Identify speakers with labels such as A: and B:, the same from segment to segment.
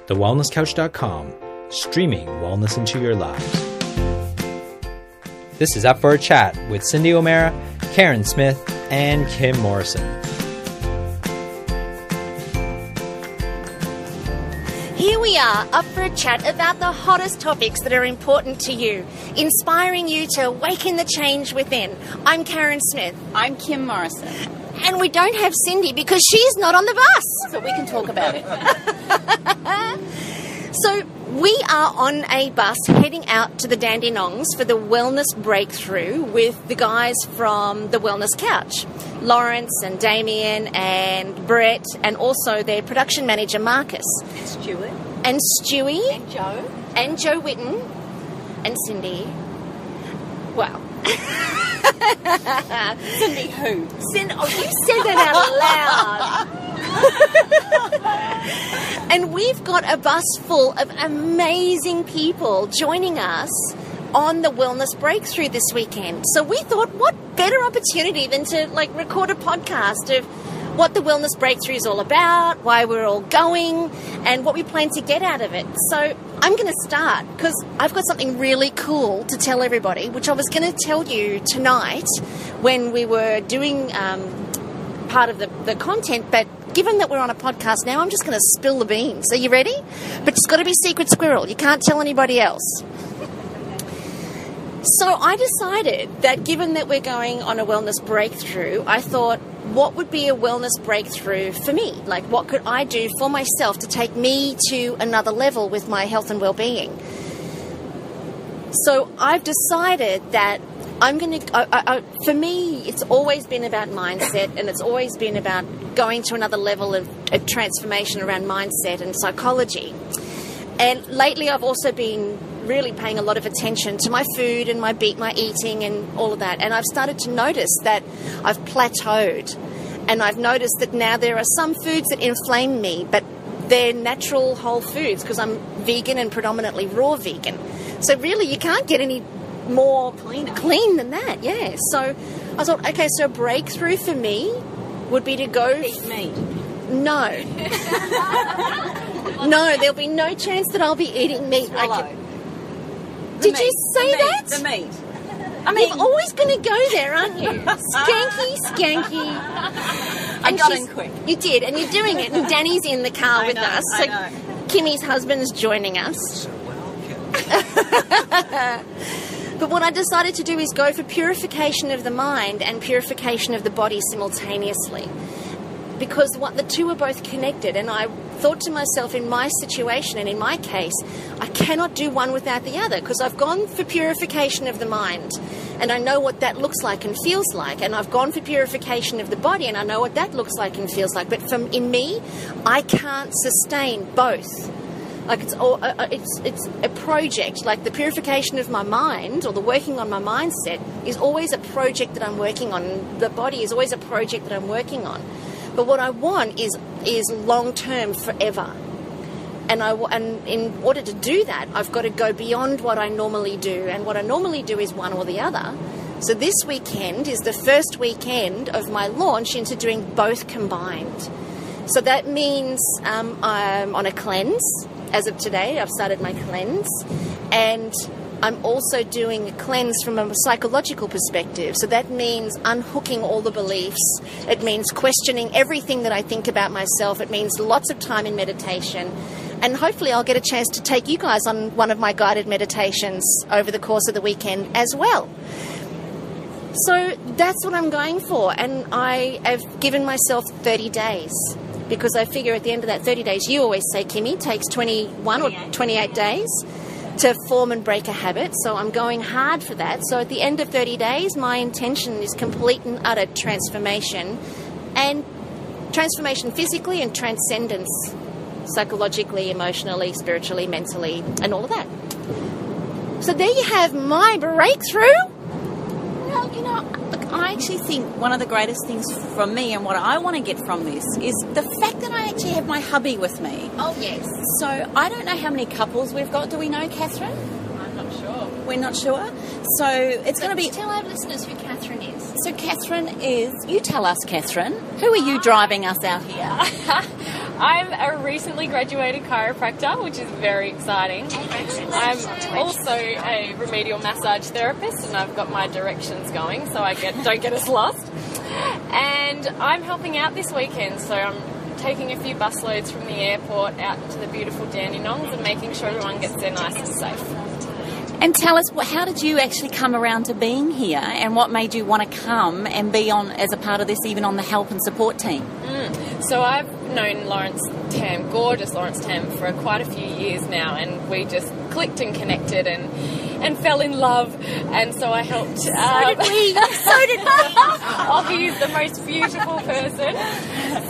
A: TheWellnessCouch.com, streaming wellness into your lives. This is Up for a Chat with Cindy O'Meara, Karen Smith, and Kim Morrison.
B: Here we are, up for a chat about the hottest topics that are important to you, inspiring you to awaken the change within. I'm Karen Smith.
C: I'm Kim Morrison.
B: And we don't have Cindy because she's not on the bus.
C: So we can talk about it.
B: So we are on a bus heading out to the Dandenongs for the Wellness Breakthrough with the guys from the Wellness Couch. Lawrence and Damien and Brett and also their production manager Marcus.
C: And Stuart.
B: And Stewie.
C: And Joe.
B: And Joe Witten. And Cindy. Wow.
C: Cindy who?
B: Oh, you said that out loud. And we've got a bus full of amazing people joining us on the Wellness Breakthrough this weekend. So we thought, what better opportunity than to record a podcast of what the Wellness Breakthrough is all about, why we're all going, and what we plan to get out of it. So I'm going to start because I've got something really cool to tell everybody, which I was going to tell you tonight when we were doing part of the content, but given that we're on a podcast now, I'm just going to spill the beans. Are you ready? But it's got to be secret squirrel. You can't tell anybody else. So I decided that given that we're going on a wellness breakthrough, I thought, what would be a wellness breakthrough for me? What could I do for myself to take me to another level with my health and well-being? So I've decided that I'm going to, for me, it's always been about mindset, and it's always been about going to another level of transformation around mindset and psychology. And lately I've also been really paying a lot of attention to my food and my eating and all of that. And I've started to notice that I've plateaued. And I've noticed that now there are some foods that inflame me, but they're natural whole foods because I'm vegan and predominantly raw vegan. So really you can't get any more clean than that, yeah. So I thought, okay, so a breakthrough for me would be to go...
C: Eat meat.
B: No. No, there'll be no chance that I'll be eating meat. Did you say that?
C: The meat.
B: You're always going to go there, aren't you? Skanky.
C: I got in quick.
B: You did, and you're doing it. And Danny's in the car with us. So Kimmy's husband's joining us. But what I decided to do is go for purification of the mind and purification of the body simultaneously. Because the two are both connected, and I thought to myself, in my situation and in my case, I cannot do one without the other, because I've gone for purification of the mind, and I know what that looks like and feels like, and I've gone for purification of the body, and I know what that looks like and feels like. But in me, I can't sustain both. It's a project. Like the purification of my mind or the working on my mindset is always a project that I'm working on. The body is always a project that I'm working on. But what I want is long-term, forever. And in order to do that, I've got to go beyond what I normally do. And what I normally do is one or the other. So this weekend is the first weekend of my launch into doing both combined. So that means I'm on a cleanse. As of today, I've started my cleanse. And I'm also doing a cleanse from a psychological perspective. So that means unhooking all the beliefs. It means questioning everything that I think about myself. It means lots of time in meditation. And hopefully I'll get a chance to take you guys on one of my guided meditations over the course of the weekend as well. So that's what I'm going for. And I have given myself 30 days. Because I figure at the end of that 30 days, you always say, Kimmy, it takes 21 or 28 days to form and break a habit. So I'm going hard for that. So at the end of 30 days, my intention is complete and utter transformation. And transformation physically and transcendence psychologically, emotionally, spiritually, mentally, and all of that. So there you have my breakthrough.
C: Well, I actually think one of the greatest things from me and what I want to get from this is the fact that I actually have my hubby with me.
B: Oh, yes.
C: So I don't know how many couples we've got. Do we know, Catherine?
D: I'm not sure.
C: We're not sure. So it's going to be...
B: Tell our listeners who Catherine is.
C: So Catherine is... You tell us, Catherine. Who are you driving us out here?
D: I'm a recently graduated chiropractor, which is very exciting. I'm also a remedial massage therapist, and I've got my directions going so I don't get us lost. And I'm helping out this weekend, so I'm taking a few bus loads from the airport out to the beautiful Dandenongs and making sure everyone gets there nice and safe.
C: And tell us, how did you actually come around to being here, and what made you want to come and be on as a part of this, even on the help and support team?
D: So I've known gorgeous Lawrence Tam, for quite a few years now, and we just clicked and connected and fell in love, and so I helped.
C: So did we.
D: Oh, he is the most beautiful person.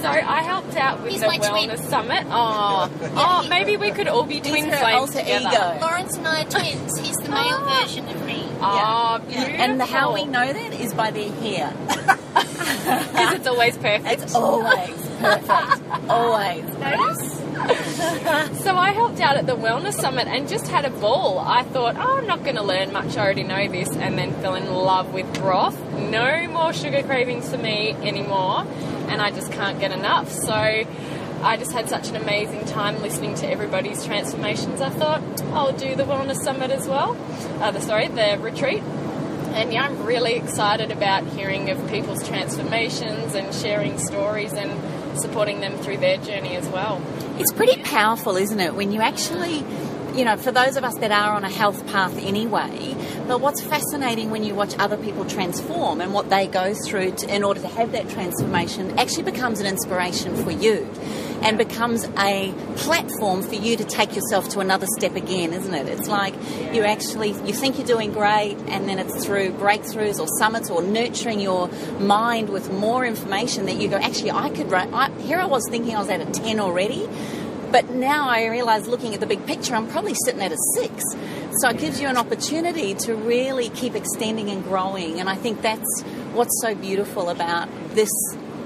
D: So I helped out with the Wellness Summit. Oh, maybe we could all be twin flames together.
C: Ego.
B: Lawrence and I are twins. He's the male version of me.
D: Oh, beautiful.
C: And how we know that is by their hair.
D: Because it's always perfect.
C: It's always perfect. Always.
D: So I helped out at the Wellness Summit and just had a ball. I thought, I'm not going to learn much, I already know this, and then fell in love with broth. No more sugar cravings for me anymore, and I just can't get enough. So I just had such an amazing time listening to everybody's transformations. I thought, I'll do the Wellness Summit as well. The retreat. And yeah, I'm really excited about hearing of people's transformations and sharing stories and supporting them through their journey as well.
C: It's pretty powerful, isn't it, when you actually, for those of us that are on a health path anyway, but what's fascinating when you watch other people transform and what they go through in order to have that transformation actually becomes an inspiration for you and becomes a platform for you to take yourself to another step again, isn't it? It's like you think you're doing great, and then it's through breakthroughs or summits or nurturing your mind with more information that you go, actually, here I was thinking I was at a 10 already, but now I realise, looking at the big picture, I'm probably sitting at a 6. So it gives you an opportunity to really keep extending and growing, and I think that's what's so beautiful about this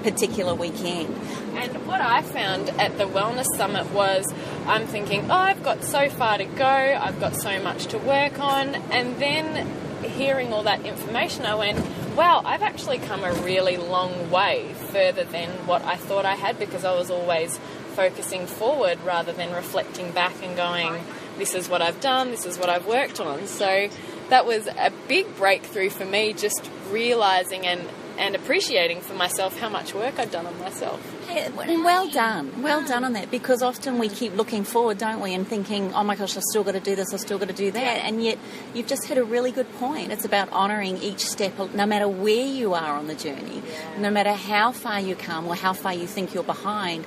C: particular weekend.
D: And what I found at the Wellness Summit was, I'm thinking, I've got so far to go, I've got so much to work on, and then hearing all that information, I went, wow, I've actually come a really long way further than what I thought I had, because I was always focusing forward rather than reflecting back and going, this is what I've done, this is what I've worked on. So that was a big breakthrough for me, just realising and appreciating for myself how much work I've done on myself.
C: And well done on that, because often we keep looking forward, don't we, and thinking, oh my gosh, I've still got to do this, I've still got to do that, and yet you've just hit a really good point. It's about honouring each step, no matter where you are on the journey, no matter how far you come or how far you think you're behind,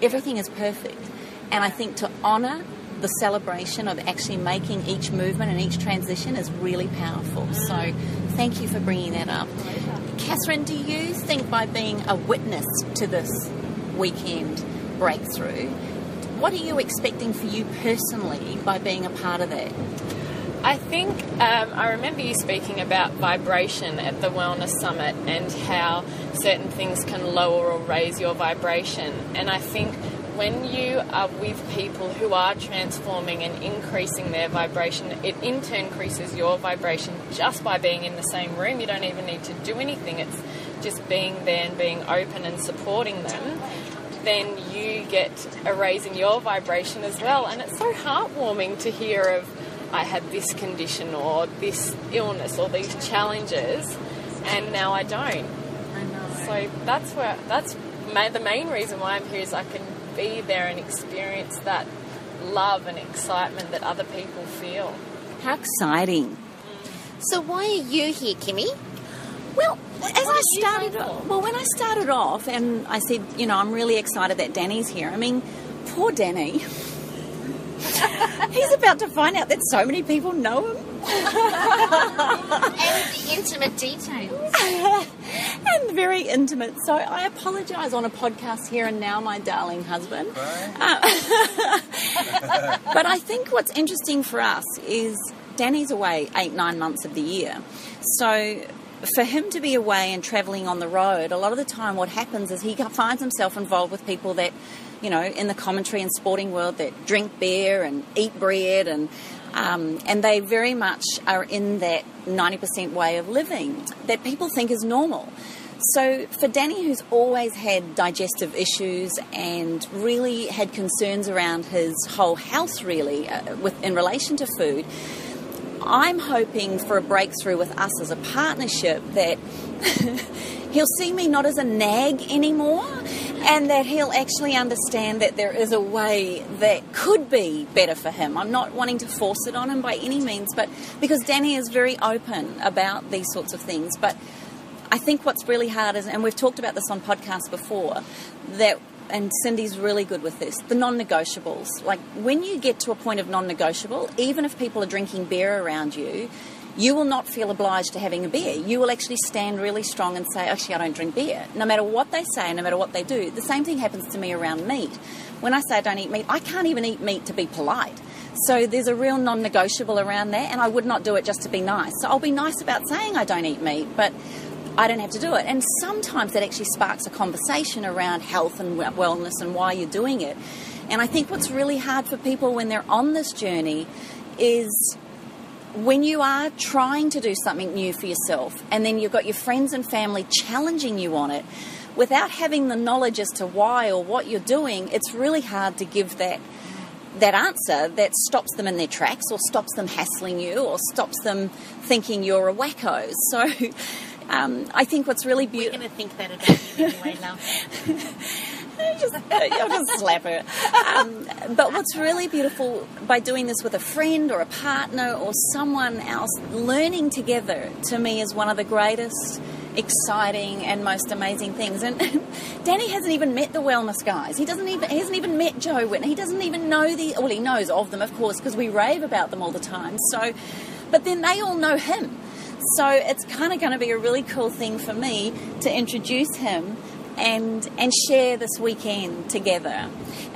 C: everything is perfect. And I think to honour the celebration of actually making each movement and each transition is really powerful. So thank you for bringing that up. Catherine, do you think by being a witness to this weekend breakthrough, what are you expecting for you personally by being a part of that?
D: I think I remember you speaking about vibration at the Wellness Summit and how certain things can lower or raise your vibration. And I think when you are with people who are transforming and increasing their vibration, it in turn increases your vibration just by being in the same room. You don't even need to do anything. It's just being there and being open and supporting them. Then you get a raise in your vibration as well. And it's so heartwarming to hear of, I had this condition or this illness or these challenges, and now I don't.
C: I know.
D: So that's the main reason why I'm here, is I can be there and experience that love and excitement that other people feel.
C: How exciting.
B: So why are you here, Kimmy?
C: Well, when I started off and I said, I'm really excited that Danny's here. I mean, poor Danny. He's about to find out that so many people know him.
B: And the intimate details.
C: And very intimate. So I apologise on a podcast here and now, my darling husband. But I think what's interesting for us is Danny's away 8-9 months of the year. So for him to be away and travelling on the road, a lot of the time what happens is he finds himself involved with people that, in the commentary and sporting world, that drink beer and eat bread, and they very much are in that 90% way of living that people think is normal. So for Danny, who's always had digestive issues and really had concerns around his whole health, really, in relation to food, I'm hoping for a breakthrough with us as a partnership that he'll see me not as a nag anymore, and that he'll actually understand that there is a way that could be better for him. I'm not wanting to force it on him by any means, but because Danny is very open about these sorts of things. But I think what's really hard is, and we've talked about this on podcasts before, that, and Cindy's really good with this, the non-negotiables. Like, when you get to a point of non-negotiable, even if people are drinking beer around you, you will not feel obliged to having a beer. You will actually stand really strong and say, actually, I don't drink beer. No matter what they say, no matter what they do. The same thing happens to me around meat. When I say I don't eat meat, I can't even eat meat to be polite. So there's a real non-negotiable around that, and I would not do it just to be nice. So I'll be nice about saying I don't eat meat, but I don't have to do it. And sometimes that actually sparks a conversation around health and wellness and why you're doing it. And I think what's really hard for people when they're on this journey is when you are trying to do something new for yourself, and then you've got your friends and family challenging you on it, without having the knowledge as to why or what you're doing, it's really hard to give that answer that stops them in their tracks, or stops them hassling you, or stops them thinking you're a wacko. So I think what's really beautiful...
B: We're going to think that about you anyway, love.
C: You'll just slap her. But what's really beautiful by doing this with a friend or a partner or someone else, learning together, to me, is one of the greatest, exciting and most amazing things. And Danny hasn't even met the wellness guys. He hasn't even met Joe Whitney. He doesn't even know well, he knows of them, of course, because we rave about them all the time. So, but then they all know him. So it's kind of going to be a really cool thing for me to introduce him and share this weekend together.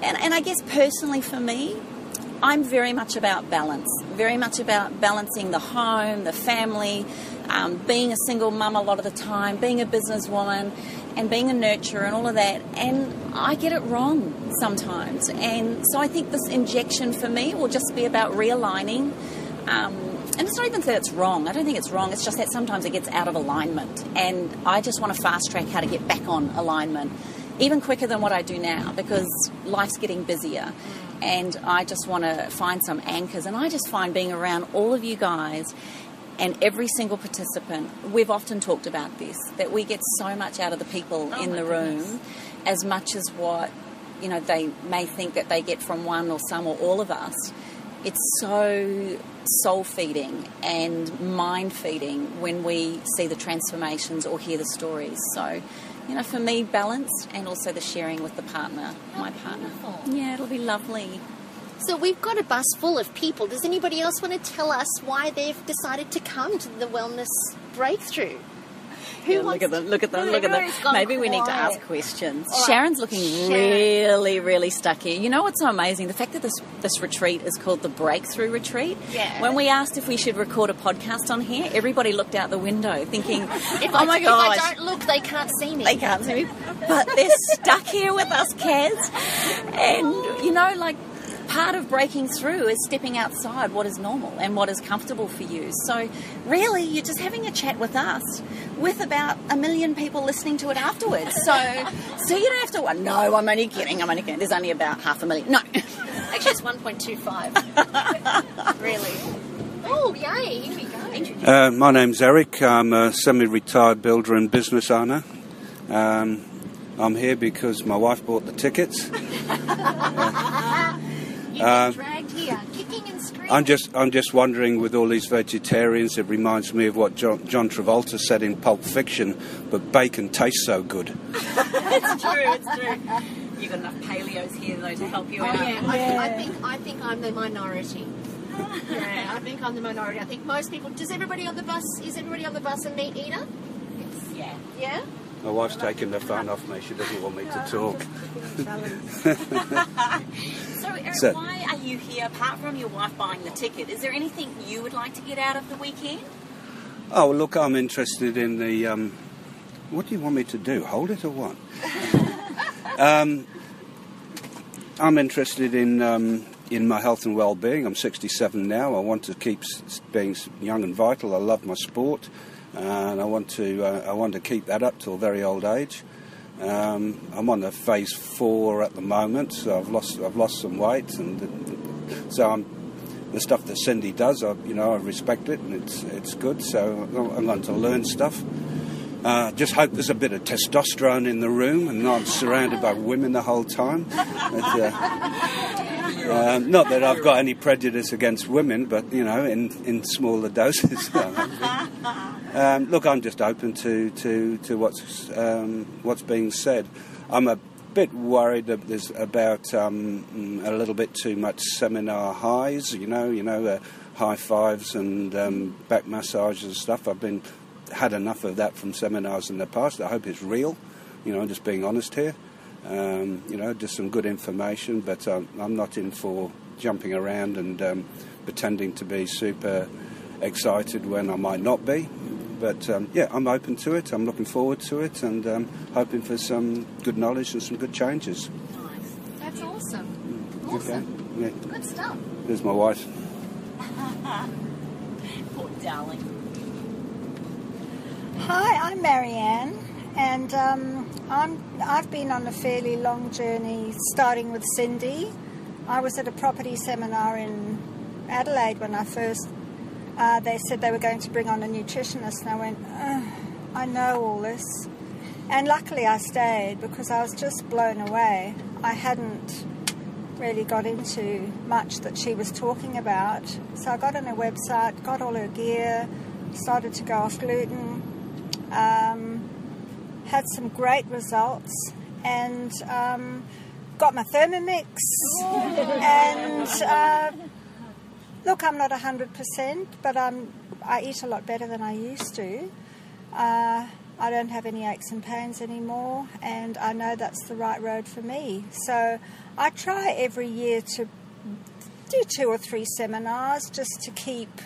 C: And I guess personally for me, I'm very much about balance, very much about balancing the home, the family, being a single mum a lot of the time, being a businesswoman and being a nurturer and all of that. And I get it wrong sometimes. And so I think this injection for me will just be about realigning. And it's not even that it's wrong. I don't think it's wrong. It's just that sometimes it gets out of alignment. And I just want to fast track how to get back on alignment, even quicker than what I do now, because life's getting busier. And I just want to find some anchors. And I just find being around all of you guys and every single participant, we've often talked about this, that we get so much out of the people in the room, as much as what, you know, they may think that they get from one or some or all of us. It's so soul-feeding and mind-feeding when we see the transformations or hear the stories. So, you know, for me, balance and also the sharing with the partner, my partner.
B: Beautiful.
C: Yeah, it'll be lovely.
B: So we've got a bus full of people. Does anybody else want to tell us why they've decided to come to the Wellness Breakthrough?
C: Look at them. Maybe we need to ask questions. Right. Sharon's looking really, really stuck here. You know what's so amazing? The fact that this retreat is called the Breakthrough Retreat.
B: Yeah.
C: When we asked if we should record a podcast on here, everybody looked out the window thinking,
B: oh my gosh. If I don't look, they can't see me.
C: They can't see me. But they're stuck here with us, Kaz. And, you know, like, part of breaking through is stepping outside what is normal and what is comfortable for you. So really, you're just having a chat with us with about 1 million people listening to it afterwards. So you don't have to, no, I'm only kidding. There's only about 500,000. No.
B: Actually, it's 1.25. Really. Oh, yay. Here we go.
E: My name's Eric. I'm a semi-retired builder and business owner. I'm here because my wife bought the tickets.
B: You've been dragged here, kicking and screaming.
E: I'm just wondering, with all these vegetarians, it reminds me of what John Travolta said in Pulp Fiction, but bacon tastes so good.
C: It's true. You've got enough paleos here, though, to help you out.
B: Yeah. I think I'm the minority. Yeah, I think I'm the minority. I think most people... Is everybody on the bus a meat eater?
C: Yeah.
B: Yeah?
E: My wife's taking the phone off me. She doesn't want me to talk.
C: So, Eric, why are you here, apart from your wife buying the ticket? Is there anything you would like to get out of the weekend?
E: Oh, well, look, I'm interested in the... what do you want me to do? Hold it or what? I'm interested in my health and well-being. I'm 67 now. I want to keep being young and vital. I love my sport. and I want to keep that up till very old age. I'm on the phase 4 at the moment, so I've lost some weight, and so the stuff that Cindy does, I respect it, and it's good. So I'm going to learn stuff. Just hope there's a bit of testosterone in the room and not surrounded by women the whole time. Not that I've got any prejudice against women, but in smaller doses. Look, I'm just open to what's being said. I'm a bit worried that there's about a little bit too much seminar highs. High fives and back massages and stuff. I've had enough of that from seminars in the past. I hope it's real. Just being honest here. Just some good information, but I'm not in for jumping around and pretending to be super excited when I might not be. But I'm open to it. I'm looking forward to it, and hoping for some good knowledge and some good changes.
B: Nice. That's awesome.
E: Awesome. Okay. Yeah.
B: Good stuff.
E: There's my wife.
C: Poor darling.
F: Hi, I'm Marianne, and I've been on a fairly long journey, starting with Cindy. I was at a property seminar in Adelaide when I first. They said they were going to bring on a nutritionist, and I went, I know all this. And luckily I stayed, because I was just blown away. I hadn't really got into much that she was talking about. So I got on her website, got all her gear, started to go off gluten, had some great results, and got my Thermomix. And look, I'm not 100%, but I eat a lot better than I used to. I don't have any aches and pains anymore, and I know that's the right road for me. So I try every year to do 2 or 3 seminars just to keep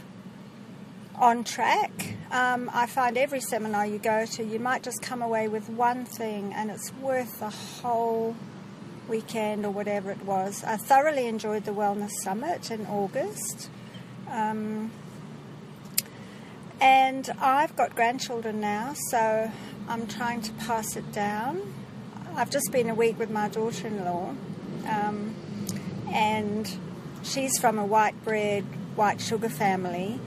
F: on track. I find every seminar you go to, you might just come away with one thing, and it's worth the whole weekend or whatever it was. I thoroughly enjoyed the Wellness Summit in August. And I've got grandchildren now, so I'm trying to pass it down. I've just been a week with my daughter-in-law, and she's from a white bread, white sugar family,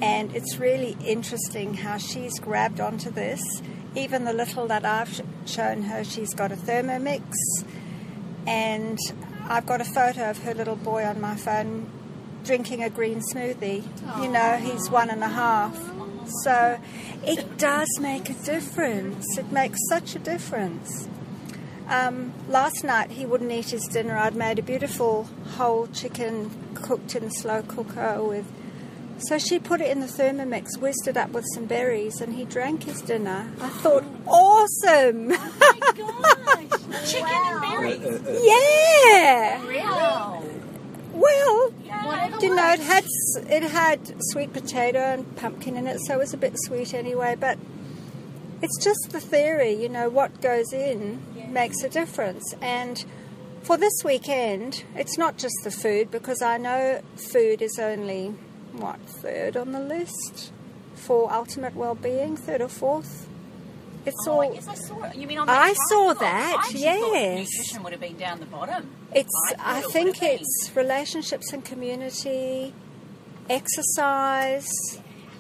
F: and it's really interesting how she's grabbed onto this. Even the little that I've shown her, she's got a Thermomix, and I've got a photo of her little boy on my phone drinking a green smoothie. You know, he's 1.5. So it does make a difference. It makes such a difference. Last night he wouldn't eat his dinner. I'd made a beautiful whole chicken cooked in a slow cooker so she put it in the Thermomix, whizzed it up with some berries, and he drank his dinner. I thought, awesome!
C: Oh my gosh! Chicken and berries.
F: Yeah.
C: Wow.
F: Well,
B: You know,
F: it had sweet potato and pumpkin in it, so it was a bit sweet anyway. But it's just the theory, you know, what goes in makes a difference. And for this weekend, it's not just the food, because I know food is only, third on the list for ultimate well-being, 3rd or 4th. It's all.
C: Yes, I saw it. You mean on
F: I saw
C: trial?
F: that.
C: I actually
F: yes.
C: thought nutrition would have been down the bottom.
F: I think it's relationships and community, exercise.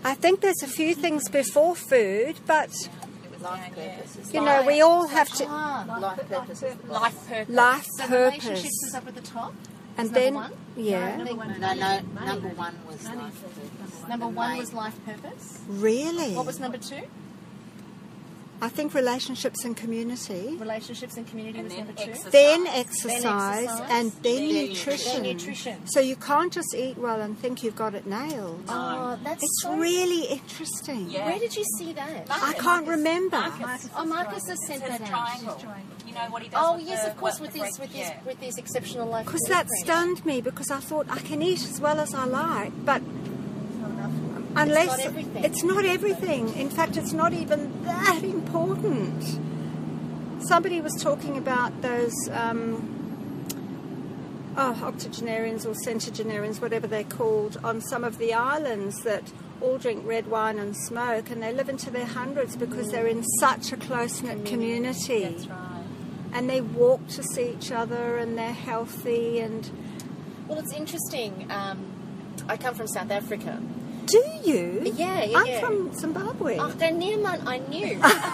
F: I think there's a few things before food, but
C: Life purpose.
F: you know, we all have to
B: life purpose.
C: Life purpose.
F: life
B: So
F: purpose,
B: relationships is up at the top.
F: and
B: number
F: then
B: one?
F: yeah,
C: No, number 1 was life purpose.
B: Number 1 was life purpose.
F: really.
B: What was number 2?
F: I think relationships and community,
B: Relationships and community
C: And
B: was
C: then
B: number 2.
C: exercise.
F: then exercise,
B: exercise,
F: and then
C: then
F: nutrition.
B: Then nutrition.
F: So you can't just eat well and think you've got it nailed.
B: Oh, that's
F: It's
B: so...
F: really interesting.
C: Yeah.
B: Where did you see that?
F: I can't remember.
B: Oh, Marcus has sent
C: It's a
B: that out.
C: triangle. You know what he does
B: Oh,
C: with
B: yes,
C: the,
B: of course,
C: with
B: with this exceptional life.
F: Because that
B: blueprint.
F: stunned me, because I thought I can eat as well as I like, but unless
B: not everything.
F: it's not everything. In fact, it's not even that important. Somebody was talking about those octogenarians or centenarians, whatever they're called, on some of the islands that all drink red wine and smoke, and they live into their hundreds because they're in such a close-knit community.
C: That's right.
F: And they walk to see each other, and they're healthy. And
B: Well, it's interesting. I come from South Africa.
F: do you?
B: Yeah.
F: I'm from Zimbabwe.
B: Ach, man, I knew.
F: Ach,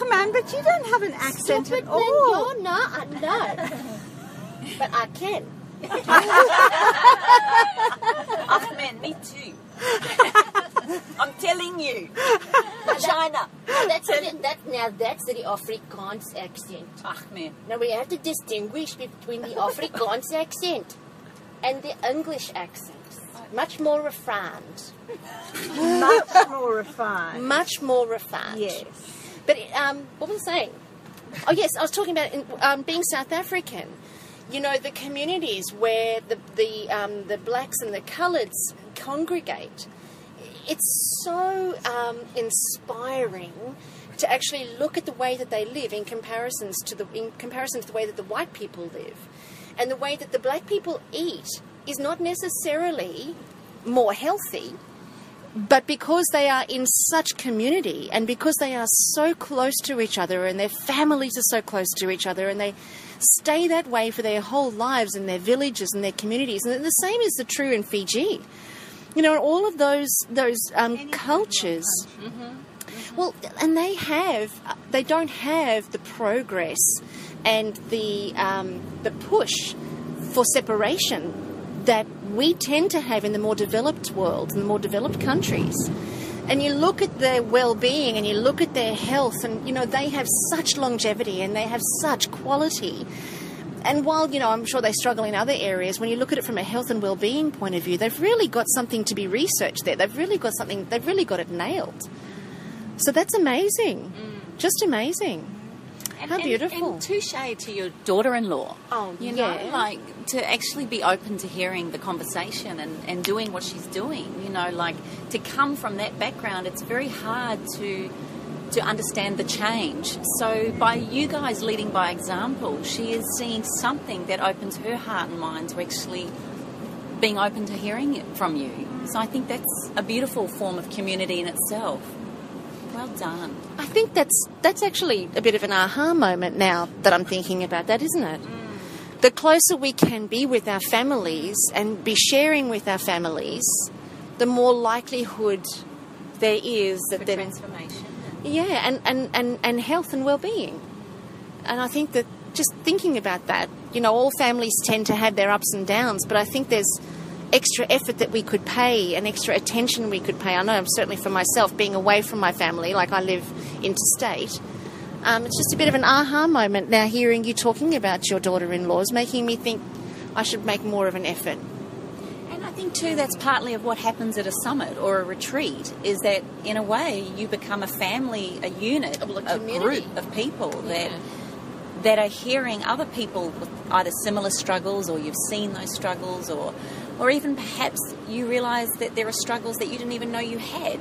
F: man, but you don't have an accent
B: Stop
F: at
B: it,
F: all.
B: man. No. But I can.
C: Oh, man, me too. I'm telling you. China.
B: That's the Afrikaans accent.
C: Oh, man.
B: Now we have to distinguish between the Afrikaans accent and the English accent. Much more refined.
F: Much more refined.
B: Much more refined.
F: Yes.
B: But what was I saying? Oh yes, I was talking about being South African. You know, the communities where the blacks and the coloureds congregate. It's so inspiring to actually look at the way that they live in comparison to the way that the white people live, and the way that the black people eat is not necessarily more healthy, but because they are in such community and because they are so close to each other and their families are so close to each other and they stay that way for their whole lives in their villages and their communities. And the same is true in Fiji. You know, all of those cultures. Well, and they don't have the progress and the push for separation that we tend to have in the more developed world, in the more developed countries. And you look at their well-being and you look at their health, and, you know, they have such longevity and they have such quality. And while, you know, I'm sure they struggle in other areas, when you look at it from a health and well-being point of view, they've really got something to be researched there. They've really got it nailed. So that's amazing. Just amazing. How beautiful.
C: And touche to your daughter-in-law.
B: Oh,
C: you know,
B: yeah.
C: like to actually be open to hearing the conversation and doing what she's doing. You know, like to come from that background, it's very hard to understand the change. So by you guys leading by example, she is seeing something that opens her heart and mind to actually being open to hearing it from you. So I think that's a beautiful form of community in itself. Well done.
B: I think that's actually a bit of an aha moment now that I'm thinking about that, isn't it? The closer we can be with our families and be sharing with our families, the more likelihood there is that
C: For
B: then
C: transformation.
B: yeah, and health and well-being. And I think that just thinking about that, you know, all families tend to have their ups and downs, but I think there's extra effort that we could pay and extra attention we could pay. I know certainly for myself, being away from my family, like I live interstate, it's just a bit of an aha moment now hearing you talking about your daughter-in-laws, making me think I should make more of an effort.
C: And I think too that's partly of what happens at a summit or a retreat, is that in a way you become a family, a unit,
B: Well, a
C: a
B: community.
C: group of people that are hearing other people with either similar struggles, or you've seen those struggles, or even perhaps you realise that there are struggles that you didn't even know you had,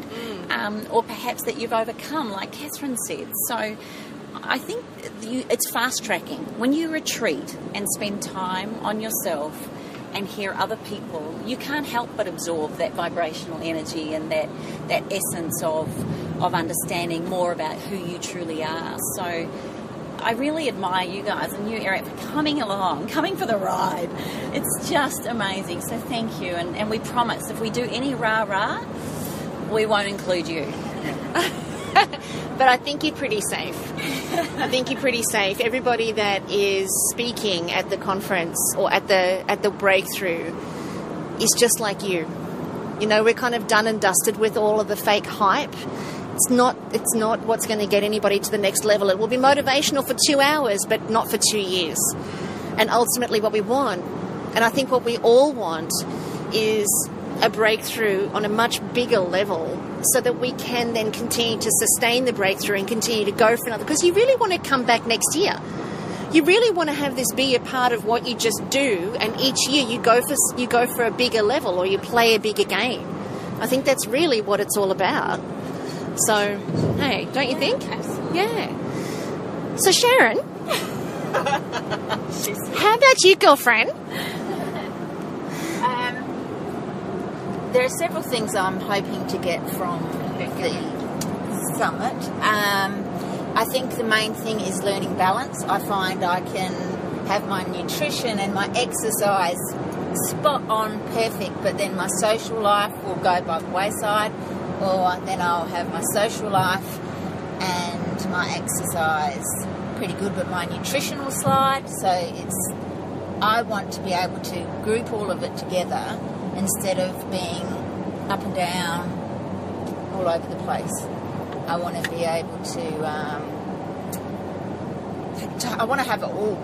C: or perhaps that you've overcome, like Catherine said. So I think it's fast-tracking. When you retreat and spend time on yourself and hear other people, you can't help but absorb that vibrational energy and that essence of understanding more about who you truly are. So I really admire you guys and you, Eric, for coming for the ride. It's just amazing. So thank you. And we promise if we do any rah-rah, we won't include you.
B: But I think you're pretty safe. I think you're pretty safe. Everybody that is speaking at the conference or at the breakthrough is just like you. You know, we're kind of done and dusted with all of the fake hype. It's not what's going to get anybody to the next level. It will be motivational for 2 hours, but not for 2 years. And ultimately what we want, and I think what we all want, is a breakthrough on a much bigger level so that we can then continue to sustain the breakthrough and continue to go for another. Because you really want to come back next year. You really want to have this be a part of what you just do, and each year you go for a bigger level or you play a bigger game. I think that's really what it's all about. So, hey, don't you think?
C: Absolutely.
B: Yeah. So, Sharon, how about you, girlfriend?
C: there are several things I'm hoping to get from the summit. I think the main thing is learning balance. I find I can have my nutrition and my exercise spot on perfect, but then my social life will go by the wayside, or then I'll have my social life and my exercise pretty good, but my nutrition will slide. So I want to be able to group all of it together instead of being up and down all over the place. I want to be able to I want to have it all.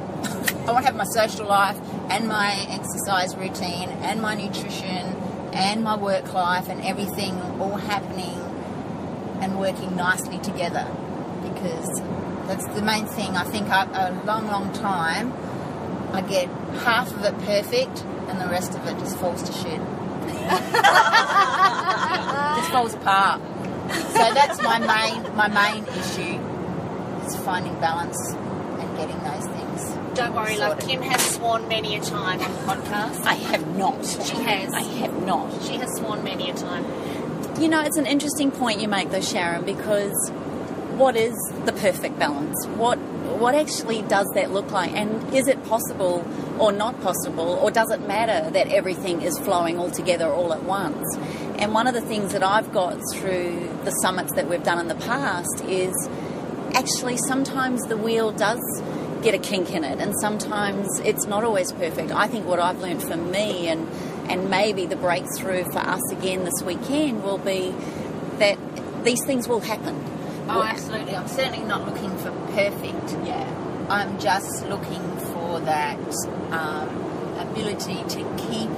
C: I want to have my social life and my exercise routine and my nutrition and my work life and everything all happening and working nicely together, because that's the main thing. I think a long time I get half of it perfect and the rest of it just falls to shit. Just falls apart. So that's my main issue, is finding balance and getting those things.
B: Don't worry, love. Kim has sworn many a time on the podcast.
C: I have not.
B: She has.
C: I have not.
B: She has sworn many a time.
C: You know, it's an interesting point you make though, Sharon, because what is the perfect balance? What actually does that look like? And is it possible or not possible, or does it matter that everything is flowing all together all at once? And one of the things that I've got through the summits that we've done in the past is actually sometimes the wheel does get a kink in it, and sometimes it's not always perfect. I think what I've learned for me, and maybe the breakthrough for us again this weekend, will be that these things will happen.
G: Oh, absolutely. I'm certainly not looking for perfect.
C: Yeah.
G: I'm just looking for that ability to keep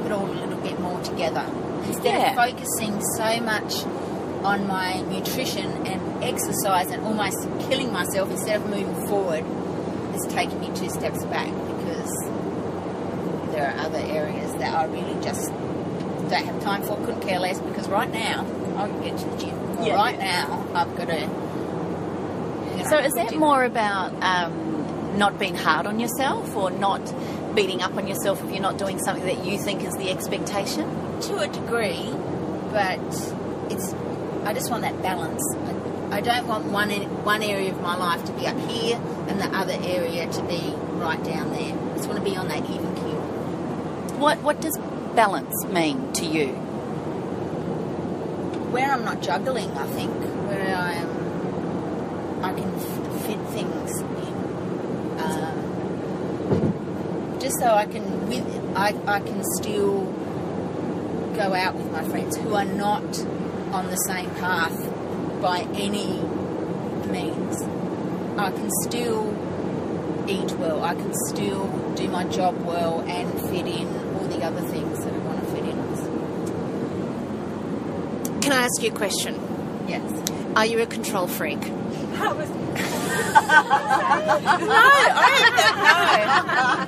G: it all a little bit more together. Instead of focusing so much on my nutrition and exercise and almost killing myself, instead of moving forward, it's taking me 2 steps back, because there are other areas that I really just don't have time for, couldn't care less, because right now I'll get to the gym.
C: Yeah.
G: Right now I've got to...
C: So is that more about not being hard on yourself, or not beating up on yourself if you're not doing something that you think is the expectation?
G: To a degree, but I just want that balance. I don't want one area of my life to be up here and the other area to be right down there. I just want to be on that even keel.
C: What does balance mean to you?
G: Where I'm not juggling, I think. Where I can fit things in. Just so I can still go out with my friends who are not on the same path by any means. I can still eat well. I can still do my job well and fit in all the other things that I want to fit in.
B: Can I ask you a question?
G: Yes.
B: Are you a control freak?
G: No, I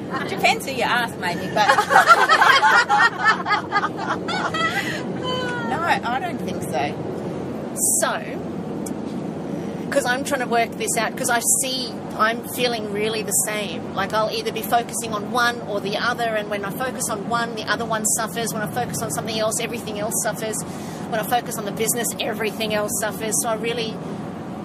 G: don't know. Depends who you ask, maybe, but no, I don't think so.
B: So, because I'm trying to work this out, because I'm feeling really the same. Like, I'll either be focusing on one or the other, and when I focus on one, the other one suffers. When I focus on something else, everything else suffers. When I focus on the business, everything else suffers. So I'm really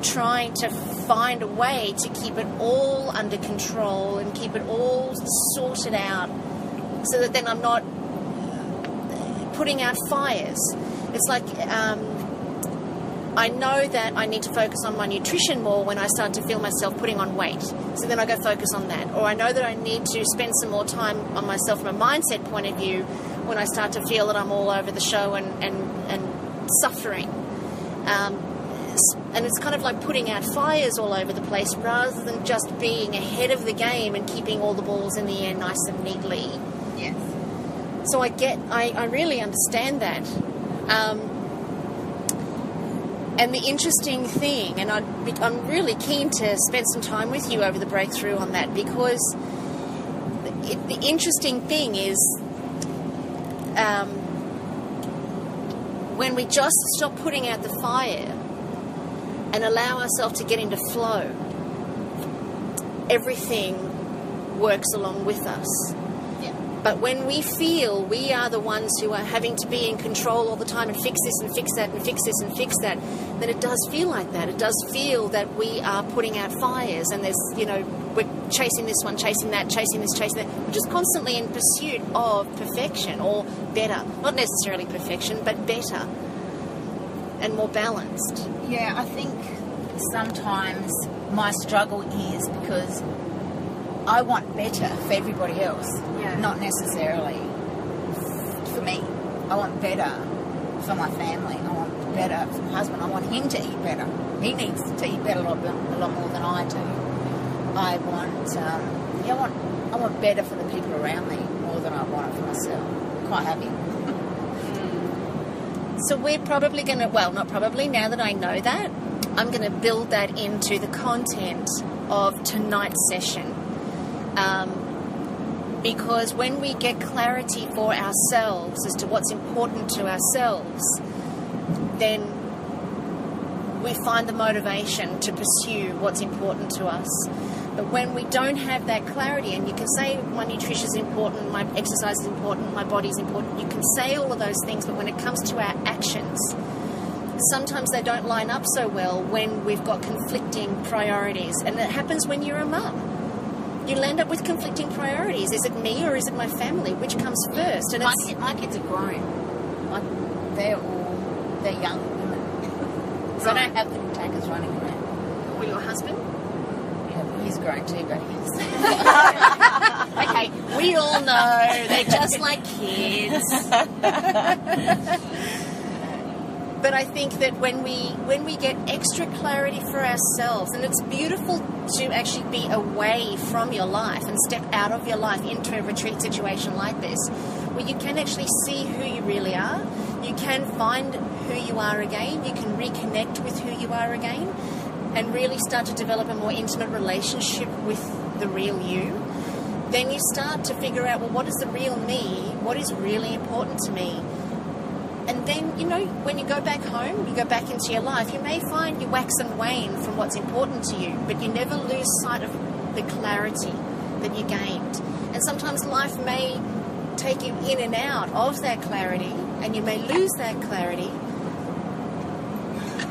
B: trying to find a way to keep it all under control and keep it all sorted out, so that then I'm not putting out fires. It's like... I know that I need to focus on my nutrition more when I start to feel myself putting on weight. So then I go focus on that. Or I know that I need to spend some more time on myself from a mindset point of view when I start to feel that I'm all over the show and suffering. And it's kind of like putting out fires all over the place rather than just being ahead of the game and keeping all the balls in the air nice and neatly.
G: Yes.
B: So I really understand that. And the interesting thing, and I'm really keen to spend some time with you over the breakthrough on that, because the interesting thing is when we just stop putting out the fire and allow ourselves to get into flow, everything works along with us.
G: Yeah.
B: But when we feel we are the ones who are having to be in control all the time and fix this and fix that and fix this and fix that, then it does feel like that. It does feel that we are putting out fires and there's, we're chasing this one, chasing that, chasing this, chasing that. We're just constantly in pursuit of perfection or better. Not necessarily perfection, but better and more balanced.
G: Yeah, I think sometimes my struggle is because I want better for everybody else, not necessarily for me. I want better for my family. I want better for my husband. I want him to eat better. He needs to eat better a lot more than I do. I want better for the people around me more than I want it for myself. I'm quite happy.
B: So we're probably going to, well, not probably, now that I know that, I'm going to build that into the content of tonight's session. Because when we get clarity for ourselves as to what's important to ourselves, then we find the motivation to pursue what's important to us. But when we don't have that clarity, and you can say my nutrition is important, my exercise is important, my body is important, you can say all of those things, but when it comes to our actions, sometimes they don't line up so well when we've got conflicting priorities. And it happens when you're a mum. You'll end up with conflicting priorities. Is it me or is it my family? Which comes first? And
G: my kids are grown. They're young women. So I don't have the attackers running around.
B: Or your husband?
G: Yeah, he's grown too, but he's...
B: Okay, we all know they're just like kids. But I think that when we get extra clarity for ourselves, and it's beautiful to actually be away from your life and step out of your life into a retreat situation like this, where you can actually see who you really are, you can find who you are again, you can reconnect with who you are again, and really start to develop a more intimate relationship with the real you. Then you start to figure out, well, what is the real me? What is really important to me? And then, when you go back home, you go back into your life, you may find you wax and wane from what's important to you, but you never lose sight of the clarity that you gained. And sometimes life may take you in and out of that clarity, and you may lose that clarity,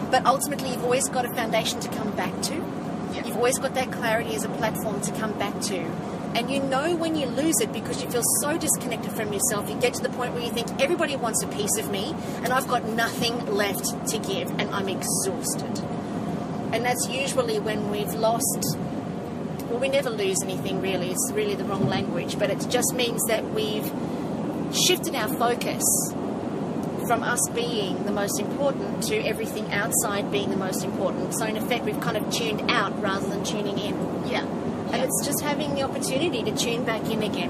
B: but ultimately you've always got a foundation to come back to. You've always got that clarity as a platform to come back to. And you know when you lose it because you feel so disconnected from yourself, you get to the point where you think everybody wants a piece of me and I've got nothing left to give and I'm exhausted. And that's usually when we've lost, well, we never lose anything really, it's really the wrong language, but it just means that we've shifted our focus from us being the most important to everything outside being the most important. So in effect, we've kind of tuned out rather than tuning in.
G: Yeah.
B: And it's just having the opportunity to tune back in again.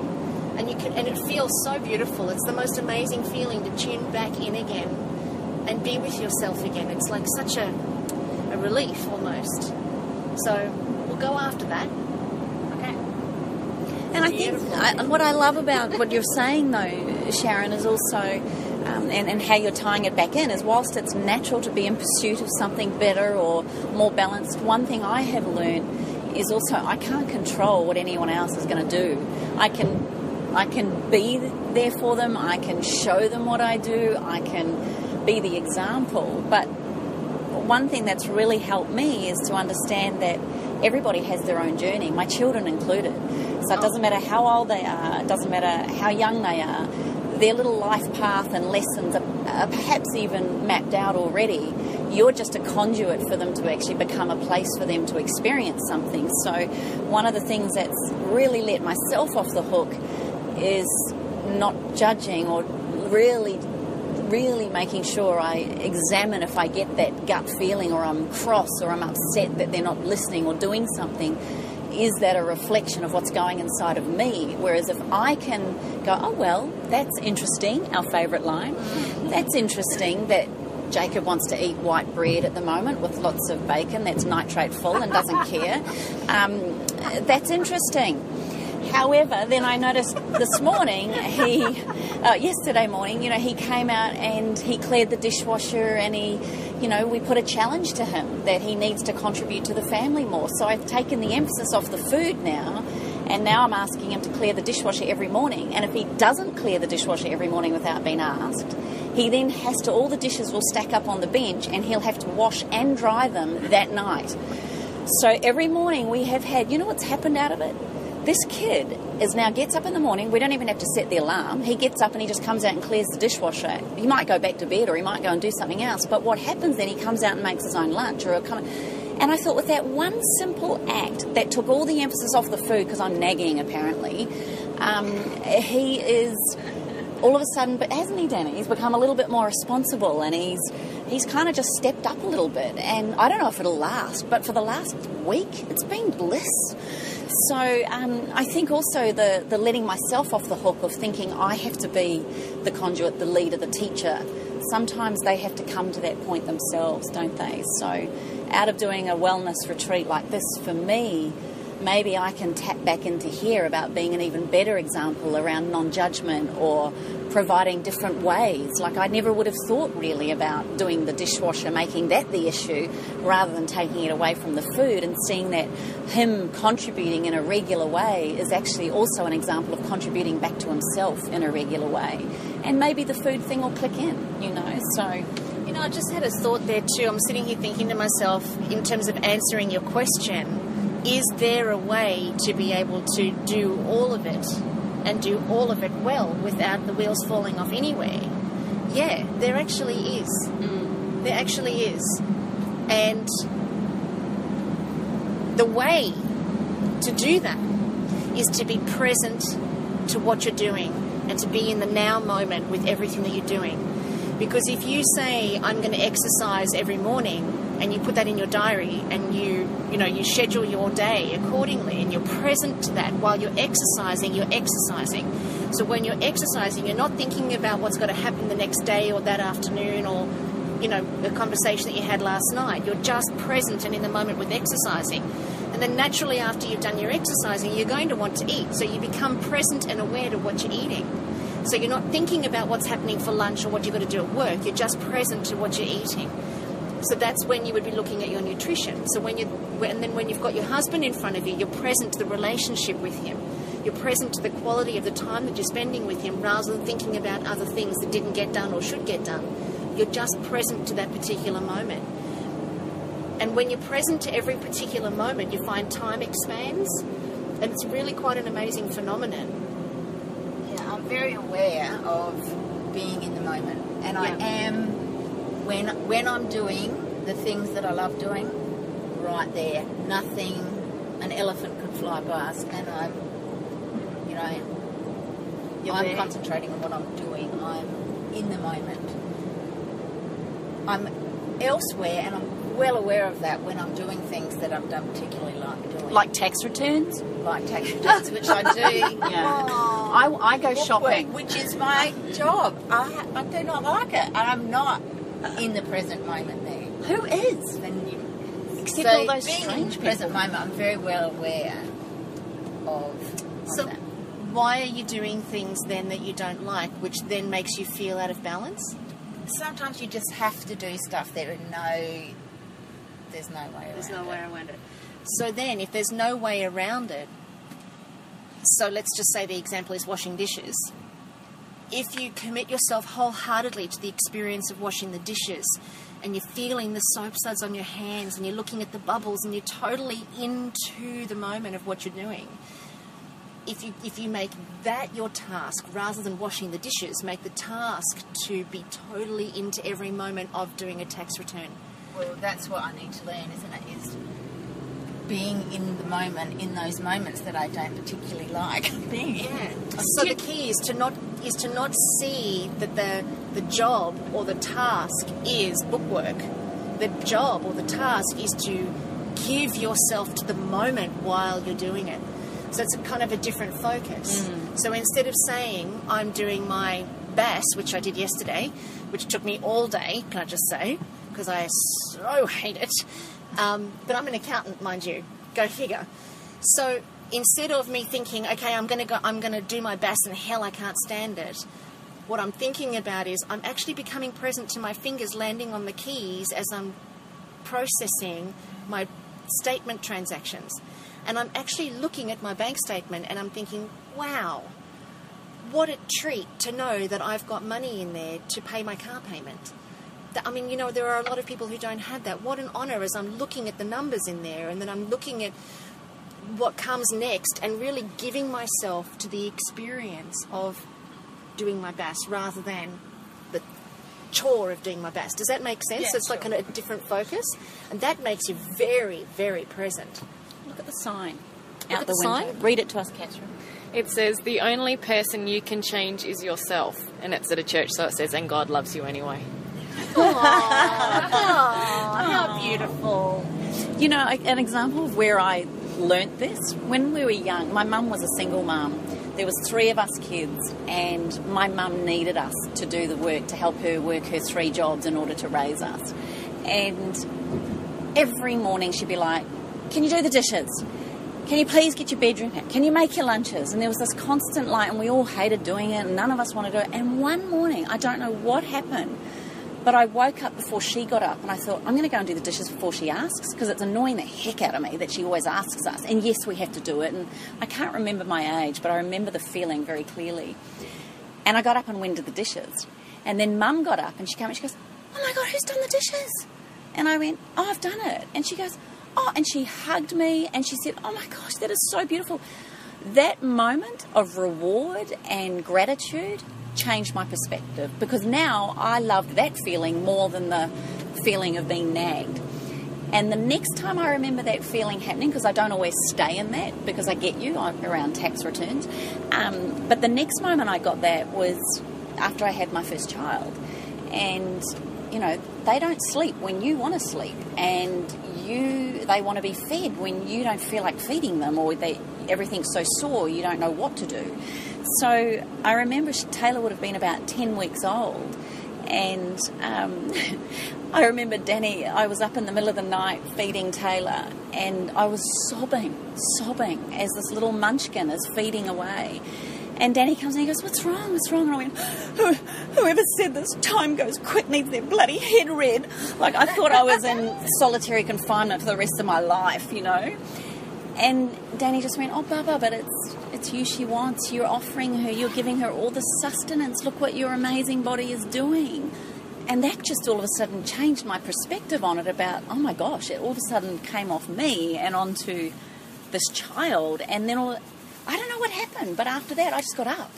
B: And it feels so beautiful. It's the most amazing feeling to tune back in again and be with yourself again. It's like such a relief almost. So we'll go after that. Okay.
C: And I think what I love about what you're saying though, Sharon, is also and how you're tying it back in is whilst it's natural to be in pursuit of something better or more balanced, one thing I have learned is also I can't control what anyone else is going to do. I can be there for them, I can show them what I do, I can be the example, but one thing that's really helped me is to understand that everybody has their own journey, my children included. So it doesn't matter how old they are, it doesn't matter how young they are, their little life path and lessons are perhaps even mapped out already. You're just a conduit for them to actually become a place for them to experience something. So one of the things that's really let myself off the hook is not judging or really making sure I examine if I get that gut feeling or I'm cross or I'm upset that they're not listening or doing something. Is that a reflection of what's going inside of me? Whereas if I can go, oh, well, that's interesting, our favourite line. That's interesting that Jacob wants to eat white bread at the moment with lots of bacon that's nitrate full and doesn't care. That's interesting. However, then I noticed this morning, yesterday morning, he came out and he cleared the dishwasher and we put a challenge to him that he needs to contribute to the family more. So I've taken the emphasis off the food now And now I'm asking him to clear the dishwasher every morning. And if he doesn't clear the dishwasher every morning without being asked, he then has to, all the dishes will stack up on the bench and he'll have to wash and dry them that night. So every morning we have had, you know what's happened out of it? This kid gets up in the morning. We don't even have to set the alarm. He gets up and he just comes out and clears the dishwasher. He might go back to bed or he might go and do something else. But what happens then, he comes out and makes his own lunch. And I thought with that one simple act that took all the emphasis off the food, because I'm nagging apparently, he is all of a sudden, but hasn't he, Danny? He's become a little bit more responsible and he's kind of just stepped up a little bit. And I don't know if it'll last, but for the last week, it's been bliss. So I think also the letting myself off the hook of thinking I have to be the conduit, the leader, the teacher. Sometimes they have to come to that point themselves, don't they? So out of doing a wellness retreat like this, for me, maybe I can tap back into here about being an even better example around non-judgment or providing different ways. Like I never would have thought really about doing the dishwasher, making that the issue, rather than taking it away from the food, and seeing that him contributing in a regular way is actually also an example of contributing back to himself in a regular way. And maybe the food thing will click in, you know, so...
B: You know, I just had a thought there too. I'm sitting here thinking to myself, in terms of answering your question, is there a way to be able to do all of it and do all of it well without the wheels falling off anywhere? Yeah, there actually is. There actually is. And the way to do that is to be present to what you're doing and to be in the now moment with everything that you're doing. Because if you say, I'm going to exercise every morning, and you put that in your diary, and you schedule your day accordingly, and you're present to that while you're exercising, So when you're exercising, you're not thinking about what's going to happen the next day or that afternoon or, you know, the conversation that you had last night. You're just present and in the moment with exercising. And then naturally after you've done your exercising, you're going to want to eat. So you become present and aware to what you're eating. So you're not thinking about what's happening for lunch or what you've got to do at work. You're just present to what you're eating. So that's when you would be looking at your nutrition. So when you've got your husband in front of you, you're present to the relationship with him. You're present to the quality of the time that you're spending with him, rather than thinking about other things that didn't get done or should get done. You're just present to that particular moment. And when you're present to every particular moment, you find time expands, and it's really quite an amazing phenomenon.
G: I'm very aware of being in the moment, and I am, when I'm doing the things that I love doing, right there, nothing, an elephant could fly past, and I'm concentrating on what I'm doing. I'm in the moment. I'm elsewhere, and I'm well aware of that when I'm doing things that I don't particularly like doing.
C: Like tax returns?
G: Like tax returns, which I do.
C: I go shopping.
G: Which is my job. I do not like it. And I'm not in the present moment there.
C: Who is? Except all those
G: being
C: strange
G: in the present moment, I'm very well aware of that.
B: Why are you doing things then that you don't like, which then makes you feel out of balance?
G: Sometimes you just have to do stuff there's no way around it.
B: So then, if there's no way around it, so let's just say the example is washing dishes. If you commit yourself wholeheartedly to the experience of washing the dishes, and you're feeling the soap suds on your hands, and you're looking at the bubbles, and you're totally into the moment of what you're doing, if you make that your task, rather than washing the dishes, make the task to be totally into every moment of doing a tax return.
G: Well, that's what I need to learn, isn't it? Is being in the moment, in those moments that I don't particularly like being in.
B: Yeah. So the key is to not see that the job or the task is bookwork. The job or the task is to give yourself to the moment while you're doing it. So it's a kind of a different focus. So instead of saying, I'm doing my BAS, which I did yesterday, which took me all day, can I just say, because I so hate it. But I'm an accountant, mind you. Go figure. So instead of me thinking, okay, I'm going to do my BAS and hell, I can't stand it, what I'm thinking about is I'm actually becoming present to my fingers landing on the keys as I'm processing my statement transactions. And I'm actually looking at my bank statement and I'm thinking, wow, what a treat to know that I've got money in there to pay my car payment. I mean, you know, there are a lot of people who don't have that. What an honour as I'm looking at the numbers in there, and then I'm looking at what comes next and really giving myself to the experience of doing my best rather than the chore of doing my best. Does that make sense?
C: Yeah,
B: It's like kind of a different focus, and that makes you very, very present.
C: Look at the sign
B: Look
C: out
B: at
C: the
B: the
C: window.
B: sign.
C: Read it to us, Catherine.
D: It says, the only person you can change is yourself. And it's at a church, so it says, and God loves you anyway.
C: How beautiful. You know, an example of where I learnt this, when we were young, my mum was a single mum. There was 3 of us kids, and my mum needed us to do the work, to help her work her 3 jobs in order to raise us. And every morning she'd be like, can you do the dishes? Can you please get your bedroom out? Can you make your lunches? And there was this constant light, and we all hated doing it, and none of us wanted to do it. And one morning, I don't know what happened, but I woke up before she got up, and I thought, I'm going to go and do the dishes before she asks, because it's annoying the heck out of me that she always asks us. And yes, we have to do it. And I can't remember my age, but I remember the feeling very clearly. And I got up and went to the dishes. And then Mum got up, and she came and she goes, oh my God, who's done the dishes? And I went, oh, I've done it. And she goes, oh, and she hugged me, and she said, oh my gosh, that is so beautiful. That moment of reward and gratitude changed my perspective, because now I loved that feeling more than the feeling of being nagged. And the next time I remember that feeling happening, because I don't always stay in that, because I get you around tax returns, but the next moment I got that was after I had my first child. And, you know, they don't sleep when you want to sleep, and they want to be fed when you don't feel like feeding them, or everything's so sore you don't know what to do. So I remember Taylor would have been about 10 weeks old, and I remember Danny, I was up in the middle of the night feeding Taylor, and I was sobbing as this little munchkin is feeding away. And Danny comes in and he goes, what's wrong? And I went, whoever said this time goes quick needs their bloody head read. Like, I thought I was in solitary confinement for the rest of my life, you know. And Danny just went, oh, Baba, but it's you she wants. You're offering her, you're giving her all the sustenance. Look what your amazing body is doing. And that just all of a sudden changed my perspective on it about, oh my gosh, it all of a sudden came off me and onto this child. And then I don't know what happened, but after that I just got up.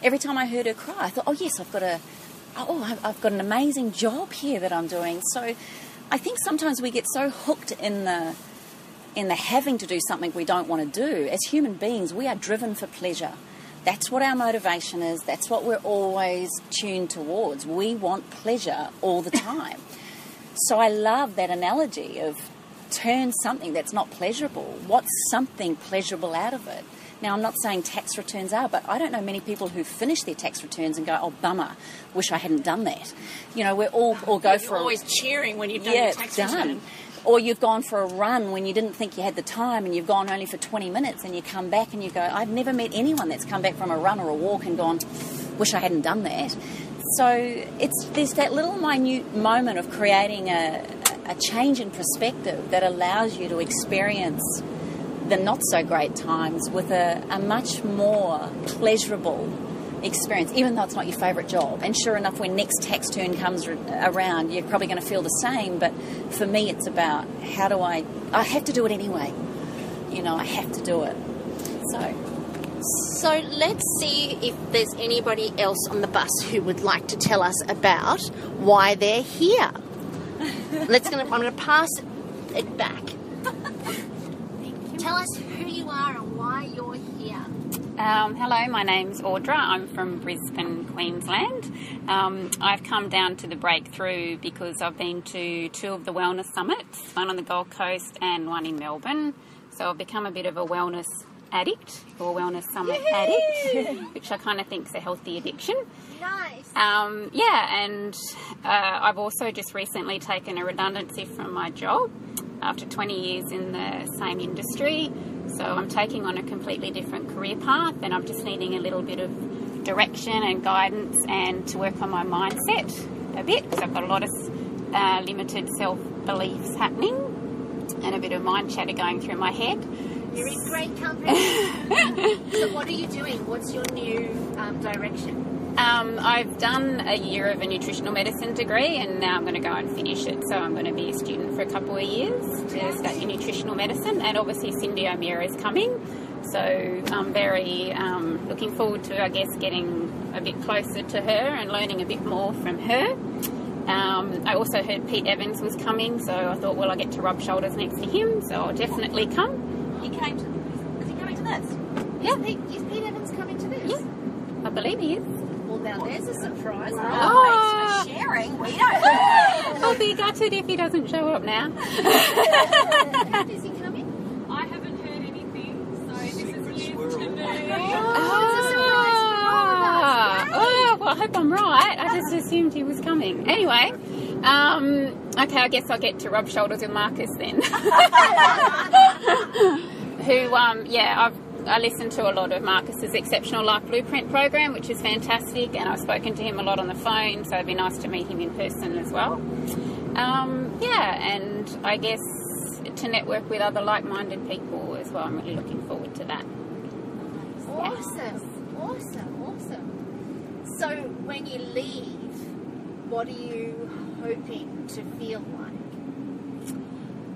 C: Every time I heard her cry, I thought, oh yes, I've got an amazing job here that I'm doing. So I think sometimes we get so hooked in the having to do something we don't want to do. As human beings, we are driven for pleasure. That's what our motivation is. That's what we're always tuned towards. We want pleasure all the time. So I love that analogy of turn something that's not pleasurable. What's something pleasurable out of it? Now, I'm not saying tax returns are, but I don't know many people who finish their tax returns and go, oh, bummer, wish I hadn't done that. You know, we're all go for
B: always cheering when you've done your tax return.
C: Or you've gone for a run when you didn't think you had the time, and you've gone only for 20 minutes, and you come back and you go, I've never met anyone that's come back from a run or a walk and gone, wish I hadn't done that. So there's that little minute moment of creating a change in perspective that allows you to experience the not so great times with a much more pleasurable experience, even though it's not your favourite job. And sure enough, when next tax turn comes around, you're probably going to feel the same. But for me, it's about how do I have to do it anyway. You know, I have to do it.
B: So let's see if there's anybody else on the bus who would like to tell us about why they're here. I'm going to pass it back. Tell us who you are and why you're here.
H: Hello, my name's Audra. I'm from Brisbane, Queensland. I've come down to the Breakthrough because I've been to 2 of the wellness summits, one on the Gold Coast and one in Melbourne. So I've become a bit of a wellness addict, or wellness summit addict, which I kind of think is a healthy addiction.
B: Nice.
H: And I've also just recently taken a redundancy from my job after 20 years in the same industry. So I'm taking on a completely different career path, and I'm just needing a little bit of direction and guidance and to work on my mindset a bit, because I've got a lot of limited self-beliefs happening and a bit of mind chatter going through my head.
B: You're in great company. So what are you doing? What's your new direction?
H: I've done a year of a nutritional medicine degree, and now I'm going to go and finish it. So I'm going to be a student for a couple of years to study nutritional medicine, and obviously Cindy O'Meara is coming. So I'm very looking forward to, I guess, getting a bit closer to her and learning a bit more from her. I also heard Pete Evans was coming, so I thought, well, I get to rub shoulders next to him, so I'll definitely come.
C: He came to. Is he coming to this?
H: Yeah.
B: Is Pete Evans coming to this?
H: Yeah, I believe he is.
B: Well, now there's a surprise.
C: Oh, thanks for sharing. We don't know.
H: I'll be gutted if he doesn't show up now.
B: Is he coming?
D: I haven't heard anything, so this is news to me.
H: Oh, well, I hope I'm right. I just assumed he was coming. Anyway, okay, I guess I'll get to rub shoulders with Marcus then. Who, I listened to a lot of Marcus's Exceptional Life Blueprint program, which is fantastic, and I've spoken to him a lot on the phone, so it'd be nice to meet him in person as well. And I guess to network with other like-minded people as well. I'm really looking forward to that.
B: Awesome. So when you leave, what are you hoping to feel like?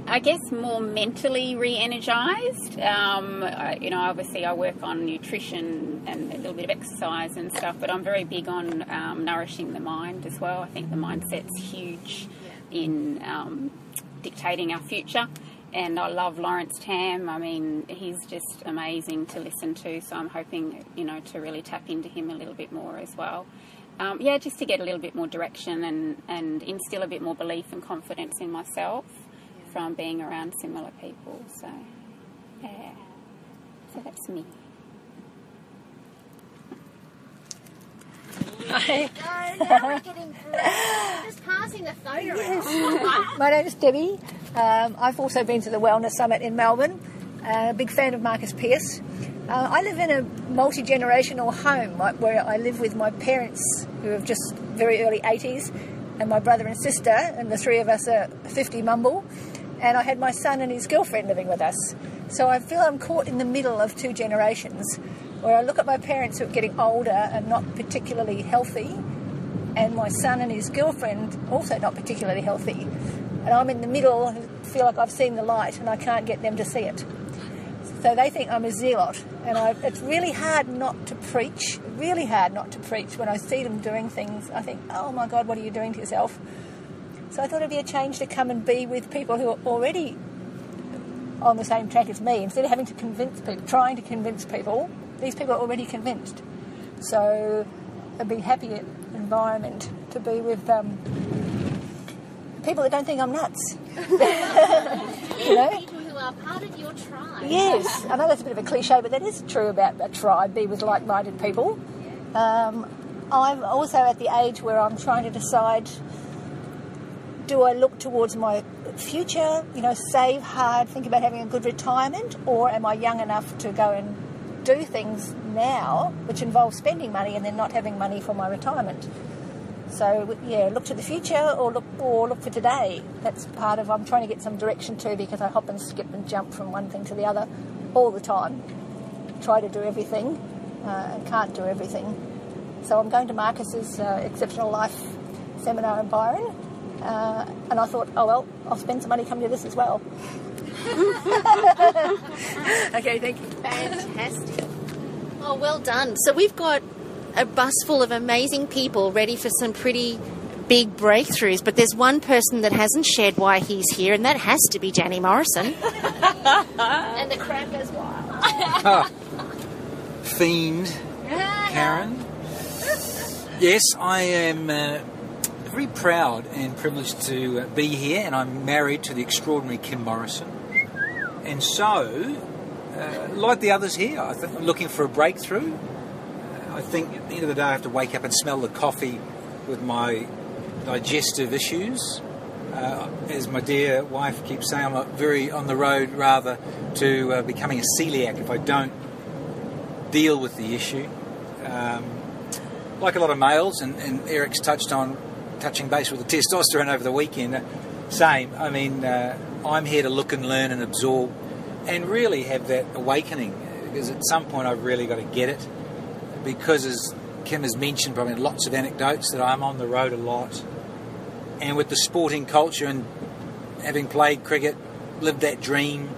H: I guess more mentally re-energised. Obviously I work on nutrition and a little bit of exercise and stuff, but I'm very big on nourishing the mind as well. I think the mindset's huge in dictating our future. And I love Lawrence Tam. I mean, he's just amazing to listen to. So I'm hoping, to really tap into him a little bit more as well. Just to get a little bit more direction and instill a bit more belief and confidence in myself from being around similar people. So, yeah. So that's me.
B: Hi. Now we're getting just passing the phone around.
I: My name's Debbie. I've also been to the Wellness Summit in Melbourne. A big fan of Marcus Pearce. I live in a multi-generational home where I live with my parents, who are just very early 80s, and my brother and sister, and the three of us are 50 mumble. And I had my son and his girlfriend living with us. So I feel I'm caught in the middle of two generations, where I look at my parents who are getting older and not particularly healthy, and my son and his girlfriend also not particularly healthy. And I'm in the middle and feel like I've seen the light and I can't get them to see it. So they think I'm a zealot, and it's really hard not to preach, when I see them doing things. I think, oh my God, what are you doing to yourself? So I thought it'd be a change to come and be with people who are already on the same track as me. Instead of having to trying to convince people, these people are already convinced. So it'd be a happy environment to be with people that don't think I'm nuts.
B: People who are part of your tribe.
I: Yes, I know that's a bit of a cliche, but that is true about a tribe, be with like-minded people. I'm also at the age where I'm trying to decide, do I look towards my future, save hard, think about having a good retirement, or am I young enough to go and do things now which involve spending money and then not having money for my retirement? So, look to the future or look for today. That's part of, I'm trying to get some direction too, because I hop and skip and jump from one thing to the other all the time. Try to do everything and can't do everything. So I'm going to Marcus's Exceptional Life seminar in Byron, and I thought, oh well, I'll spend some money coming to this as well. Okay, thank you.
B: Fantastic. Oh, well done. So we've got a bus full of amazing people ready for some pretty big breakthroughs, but there's one person that hasn't shared why he's here, and that has to be Danny Morrison. And the crowd goes wild.
J: Fiend, Karen. Yes, I am very proud and privileged to be here, and I'm married to the extraordinary Kim Morrison. And so, like the others here, I think I'm looking for a breakthrough. I think at the end of the day I have to wake up and smell the coffee with my digestive issues. As my dear wife keeps saying, I'm very on the road rather to becoming a celiac if I don't deal with the issue. Like a lot of males, and Eric's touching base with the testosterone over the weekend, same. I mean, I'm here to look and learn and absorb and really have that awakening, because at some point I've really got to get it, because as Kim has mentioned probably lots of anecdotes that I'm on the road a lot, and with the sporting culture and having played cricket, lived that dream,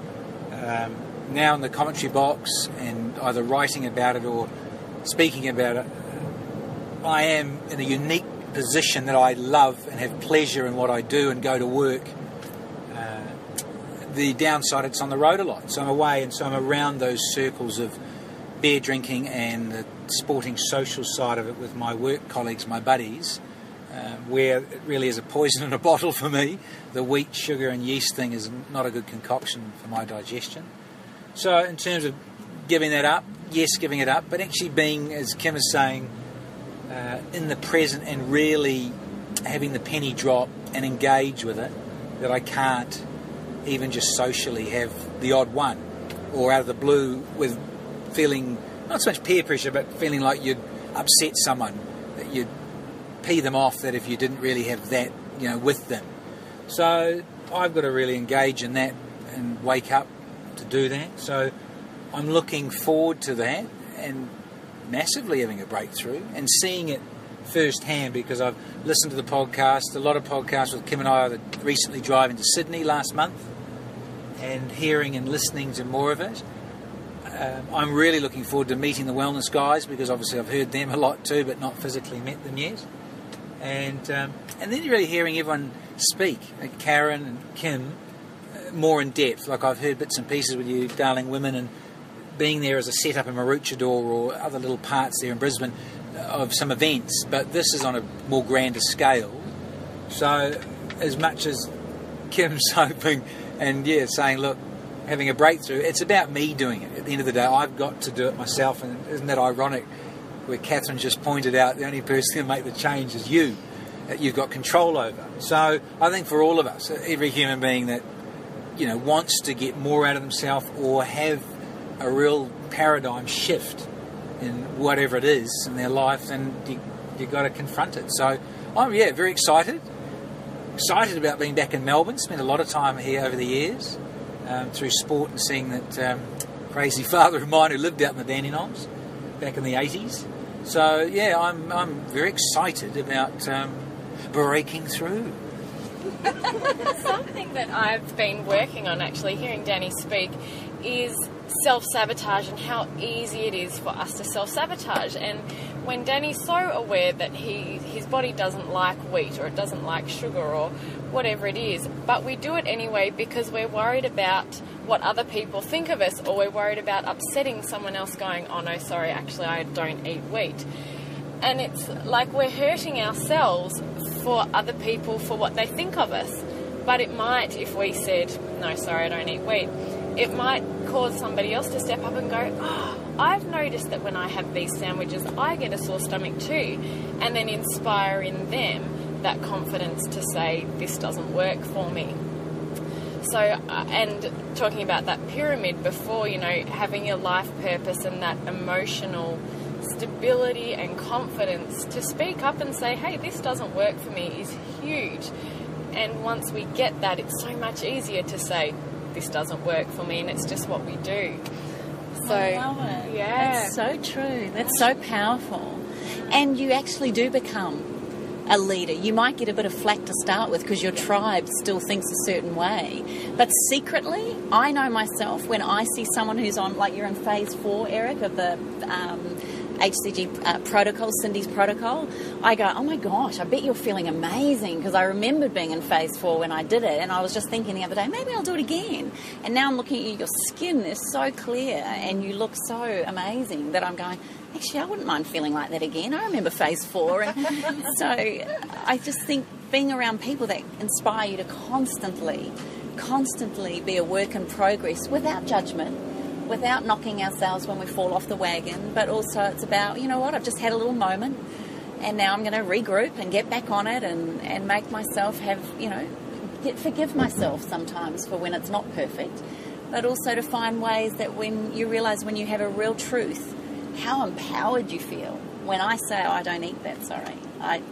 J: now in the commentary box and either writing about it or speaking about it, I am in a unique position that I love and have pleasure in what I do and go to work. The downside, it's on the road a lot, so I'm away, and so I'm around those circles of beer drinking and the sporting social side of it with my work colleagues, my buddies, where it really is a poison in a bottle for me. The wheat, sugar and yeast thing is not a good concoction for my digestion. So in terms of giving that up, yes, giving it up, but actually being, as Kim is saying, in the present and really having the penny drop and engage with it, that I can't even just socially have the odd one, or out of the blue with feeling, not so much peer pressure, but feeling like you'd upset someone, that you'd pee them off, that if you didn't really have that, with them. So I've got to really engage in that and wake up to do that. So I'm looking forward to that and massively having a breakthrough and seeing it firsthand, because I've listened to the podcast, a lot of podcasts with Kim and I, recently driving to Sydney last month and hearing and listening to more of it. I'm really looking forward to meeting the wellness guys, because obviously I've heard them a lot too, but not physically met them yet. And then really hearing everyone speak, like Karen and Kim, more in depth. Like I've heard bits and pieces with you, Darling Women, and being there as a set-up in Maroochydore or other little parts there in Brisbane of some events, but this is on a more grander scale. So as much as Kim's hoping and saying, look, having a breakthrough, it's about me doing it. At the end of the day, I've got to do it myself, and isn't that ironic, where Catherine just pointed out the only person who can make the change is you, that you've got control over. So I think for all of us, every human being that wants to get more out of themselves or have a real paradigm shift in whatever it is in their life, then you've got to confront it. So I'm very excited about being back in Melbourne. Spent a lot of time here over the years through sport and seeing that crazy father of mine who lived out in the Dandenongs back in the 80s. So I'm very excited about breaking through.
D: Something that I've been working on, actually, hearing Danny speak, is self-sabotage and how easy it is for us to self-sabotage. And when Danny's so aware that his body doesn't like wheat, or it doesn't like sugar, or whatever it is, but we do it anyway because we're worried about what other people think of us, or we're worried about upsetting someone else going, oh no, sorry, actually I don't eat wheat. And it's like we're hurting ourselves for other people for what they think of us. But it might, if we said, no, sorry, I don't eat wheat, it might cause somebody else to step up and go, oh, I've noticed that when I have these sandwiches, I get a sore stomach too. And then inspire in them that confidence to say, this doesn't work for me. So, and talking about that pyramid before, having your life purpose and that emotional stability and confidence to speak up and say, hey, this doesn't work for me, is huge. And once we get that, it's so much easier to say, this doesn't work for me, and it's just what we do. So,
C: I love it.
D: Yeah.
C: That's so true. That's so powerful. And you actually do become a leader. You might get a bit of flack to start with because your tribe still thinks a certain way. But secretly, I know myself, when I see someone who's on, like you're in phase 4, Eric, of the HCG protocol, Cindy's protocol, I go, oh my gosh, I bet you're feeling amazing, because I remembered being in phase 4 when I did it, and I was just thinking the other day, maybe I'll do it again. And now I'm looking at you, your skin is so clear and you look so amazing that I'm going, actually I wouldn't mind feeling like that again. I remember phase 4. And so I just think being around people that inspire you to constantly be a work in progress without judgment, without knocking ourselves when we fall off the wagon, but also it's about, you know what, I've just had a little moment and now I'm going to regroup and get back on it and make myself have, forgive myself sometimes for when it's not perfect, but also to find ways that when you realise when you have a real truth, how empowered you feel. When I say, oh, I don't eat that, sorry, I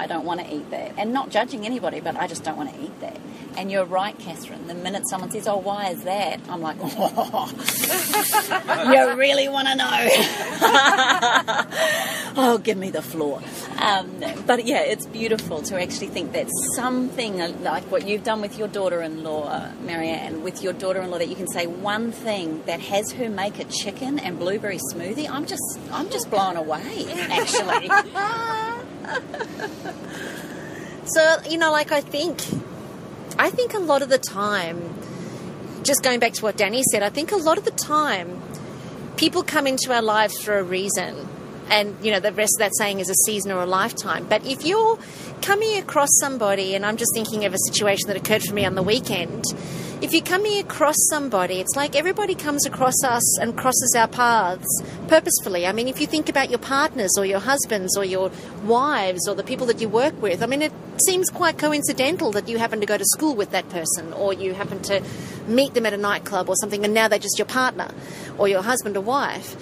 C: don't want to eat that. And not judging anybody, but I just don't want to eat that. And you're right, Catherine. The minute someone says, "Oh, why is that?" I'm like, "Oh, you really want to know?" Oh, give me the floor. But yeah, it's beautiful to actually think that something like what you've done with your daughter-in-law, Marianne, with your daughter-in-law, that you can say one thing that has her make a chicken and blueberry smoothie. I'm just blown away, actually.
B: So, like I think a lot of the time, just going back to what Danny said, I think a lot of the time people come into our lives for a reason. And, the rest of that saying is a season or a lifetime. But if you're coming across somebody, and I'm just thinking of a situation that occurred for me on the weekend, if you're coming across somebody, it's like everybody comes across us and crosses our paths purposefully. I mean, if you think about your partners or your husbands or your wives or the people that you work with, I mean, it seems quite coincidental that you happen to go to school with that person, or you happen to meet them at a nightclub or something, and now they're just your partner or your husband or wife.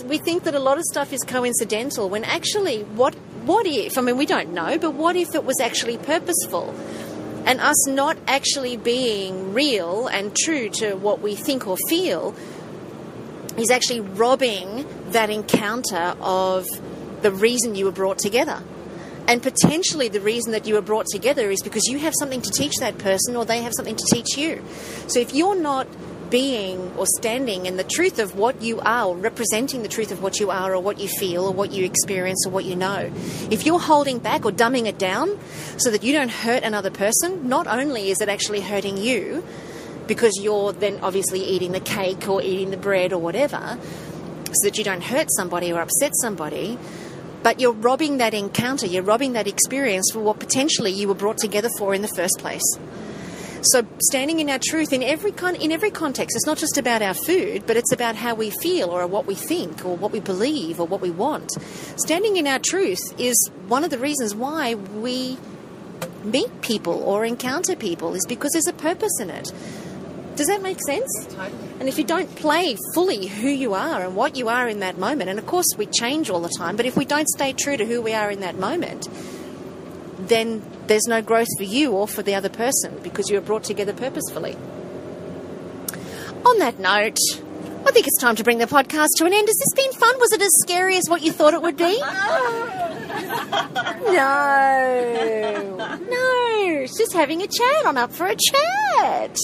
B: We think that a lot of stuff is coincidental when actually what if, I mean, we don't know, but what if it was actually purposeful? And us not actually being real and true to what we think or feel is actually robbing that encounter of the reason you were brought together. And potentially the reason that you were brought together is because you have something to teach that person, or they have something to teach you. So if you're not being or standing in the truth of what you are, or representing the truth of what you are or what you feel or what you experience or what you know, if you're holding back or dumbing it down so that you don't hurt another person, not only is it actually hurting you because you're then obviously eating the cake or eating the bread or whatever so that you don't hurt somebody or upset somebody, but you're robbing that encounter, you're robbing that experience for what potentially you were brought together for in the first place. So standing in our truth in every context, it's not just about our food, but it's about how we feel or what we think or what we believe or what we want. Standing in our truth is one of the reasons why we meet people or encounter people, is because there's a purpose in it. Does that make sense? Totally. And if you don't play fully who you are and what you are in that moment, and of course we change all the time, but if we don't stay true to who we are in that moment, then there's no growth for you or for the other person, because you were brought together purposefully. On that note, I think it's time to bring the podcast to an end. Has this been fun? Was it as scary as what you thought it would be? No, it's just having a chat on Up for a Chat.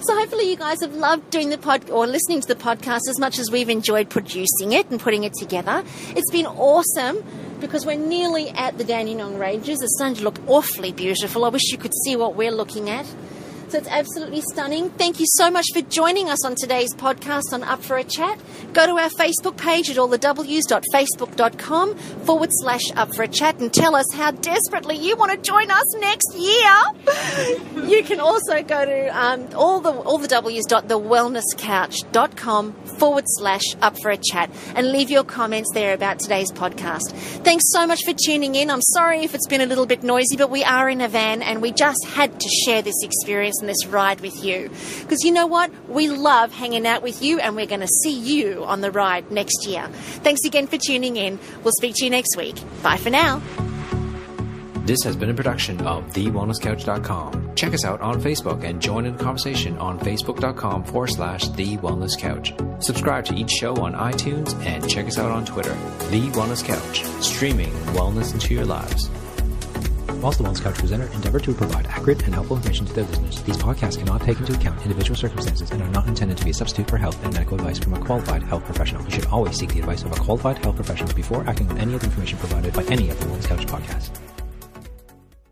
B: So hopefully you guys have loved doing the or listening to the podcast as much as we've enjoyed producing it and putting it together. It's been awesome, because we're nearly at the Dandenong Ranges. It's starting to look awfully beautiful. I wish you could see what we're looking at. So it's absolutely stunning. Thank you so much for joining us on today's podcast on Up for a Chat. Go to our Facebook page at allthews.facebook.com/Up for a Chat and tell us how desperately you want to join us next year. You can also go to allthews.thewellnesscouch.com/Up for a Chat and leave your comments there about today's podcast. Thanks so much for tuning in. I'm sorry if it's been a little bit noisy, but we are in a van and we just had to share this experience and this ride with you, because you know what, we love hanging out with you, and we're going to see you on the ride next year. Thanks again for tuning in. We'll speak to you next week. Bye for now.
A: This has been a production of TheWellnessCouch.com. Check us out on Facebook and join in the conversation on Facebook.com/TheWellnessCouch. Subscribe to each show on iTunes and check us out on Twitter. The Wellness Couch, streaming wellness into your lives. Whilst the Wellness Couch presenter endeavor to provide accurate and helpful information to their listeners, these podcasts cannot take into account individual circumstances and are not intended to be a substitute for health and medical advice from a qualified health professional. You should always seek the advice of a qualified health professional before acting on any of the information provided by any of the Wellness Couch podcasts.